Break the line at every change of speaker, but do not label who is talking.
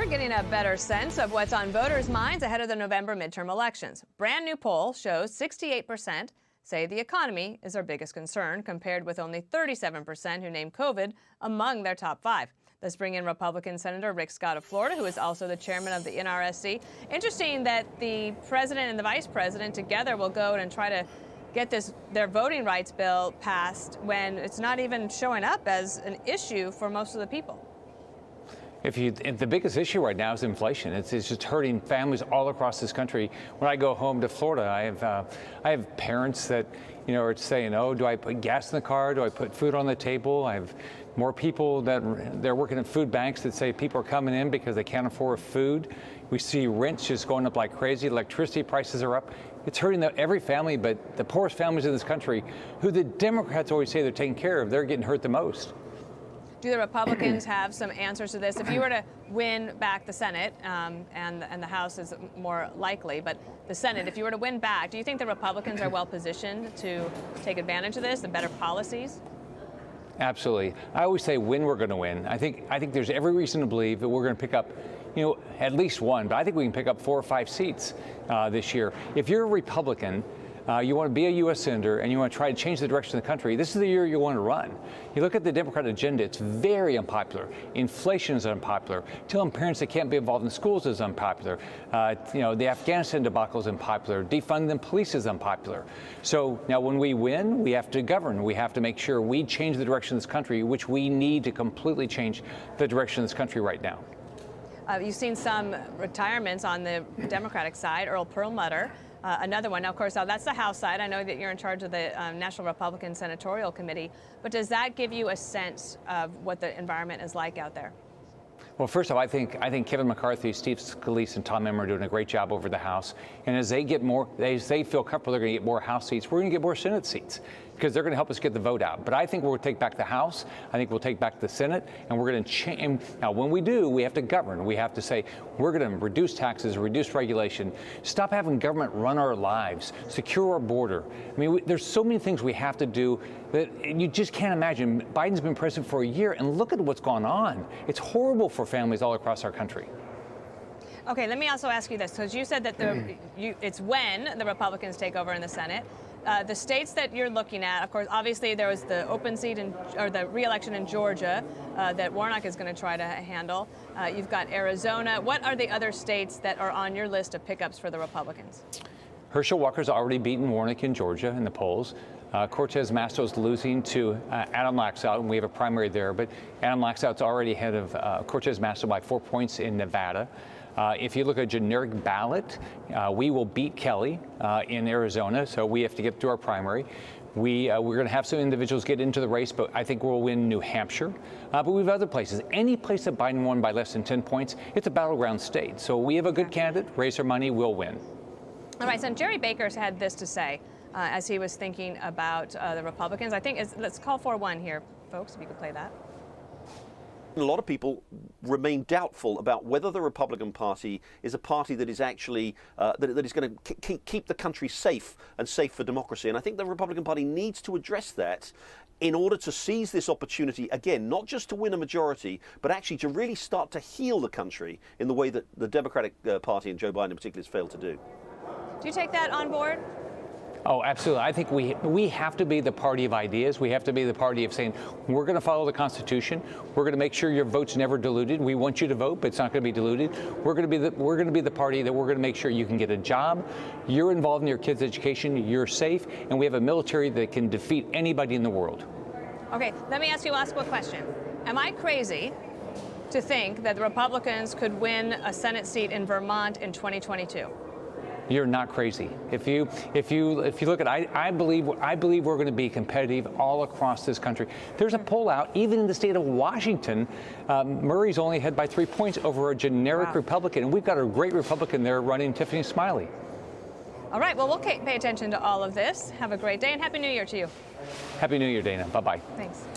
getting a better sense of what's on voters' minds ahead of the November midterm elections. Brand new poll shows 68% say the economy is their biggest concern, compared with only 37% who named COVID among their top 5. Let's bring in Republican Senator Rick Scott of Florida, who is also the chairman of the NRSC. Interesting that the president and the vice president together will go and try to get their voting rights bill passed when it's not even showing up as an issue for most of the people.
If the biggest issue right now is inflation. It's just hurting families all across this country. When I go home to Florida, I have parents that are saying, "Oh, do I put gas in the car? Do I put food on the table?" I have more people that they're working at food banks that say people are coming in because they can't afford food. We see rents just going up like crazy. Electricity prices are up. It's hurting every family, but the poorest families in this country, who the Democrats always say they're taking care of, they're getting hurt the most.
Do the Republicans have some answers to this? If you were to win back the Senate, and the House is more likely, but the Senate, if you were to win back, do you think the Republicans are well positioned to take advantage of this and better policies?
Absolutely. I always say when we're going to win. I think there's every reason to believe that we're going to pick up, at least one, but I think we can pick up 4 or 5 seats this year. If you're a Republican, you want to be a U.S. senator and you want to try to change the direction of the country, this is the year you want to run. You look at the Democratic agenda, it's very unpopular. Inflation is unpopular. Telling parents they can't be involved in schools is unpopular. The Afghanistan debacle is unpopular. Defunding the police is unpopular. So now when we win, we have to govern. We have to make sure we change the direction of this country, which we need to completely change the direction of this country right now.
You've seen some retirements on the Democratic side. Earl Perlmutter, another one. Now, of course, that's the House side. I know that you're in charge of the National Republican Senatorial Committee, but does that give you a sense of what the environment is like out there?
Well, first of all, I think Kevin McCarthy, Steve Scalise, and Tom Emmer are doing a great job over the House. And as they feel comfortable, they're going to get more House seats. We're going to get more Senate seats because they're going to help us get the vote out. But I think we'll take back the House. I think we'll take back the Senate, and we're going to change. Now, when we do, we have to govern. We have to say we're going to reduce taxes, reduce regulation, stop having government run our lives, secure our border. I mean, there's so many things we have to do that you just can't imagine. Biden's been president for a year, and look at what's gone on. It's horrible for families all across our country.
Okay, let me also ask you this, because you said that it's when the Republicans take over in the Senate. The states that you're looking at, of course, obviously there was the open seat or the re-election in Georgia that Warnock is going to try to handle. You've got Arizona. What are the other states that are on your list of pickups for the Republicans?
Herschel Walker's already beaten Warnock in Georgia in the polls. Cortez Masto's losing to Adam Laxalt, and we have a primary there. But Adam Laxalt's already ahead of Cortez Masto by 4 points in Nevada. If you look at a generic ballot, we will beat Kelly in Arizona, so we have to get to our primary. We're going to have some individuals get into the race, but I think we'll win New Hampshire. But we have other places. Any place that Biden won by less than 10 points, it's a battleground state. So we have a good candidate, raise our money, we'll win.
All right, so Jerry Baker's had this to say as he was thinking about the Republicans. I think let's call for one here, folks, if you could play that.
A lot of people remain doubtful about whether the Republican Party is a party that is actually that is going to keep the country safe and safe for democracy. And I think the Republican Party needs to address that in order to seize this opportunity, again, not just to win a majority, but actually to really start to heal the country in the way that the Democratic Party and Joe Biden in particular has failed to do.
Do you take that on board?
Oh, absolutely. I think we have to be the party of ideas. We have to be the party of saying, we're going to follow the Constitution. We're going to make sure your vote's never diluted. We want you to vote, but it's not going to be diluted. We're going to be the party that we're going to make sure you can get a job, you're involved in your kids' education, you're safe, and we have a military that can defeat anybody in the world.
Okay, let me ask you a last quick question. Am I crazy to think that the Republicans could win a Senate seat in Vermont in 2022?
You're not crazy. If you look at, I believe we're going to be competitive all across this country. There's a poll out, even in the state of Washington, Murray's only ahead by 3 points over a generic Republican, and we've got a great Republican there running, Tiffany Smiley.
All right, well, we'll pay attention to all of this. Have a great day, and Happy New Year to you.
Happy New Year, Dana. Bye-bye.
Thanks.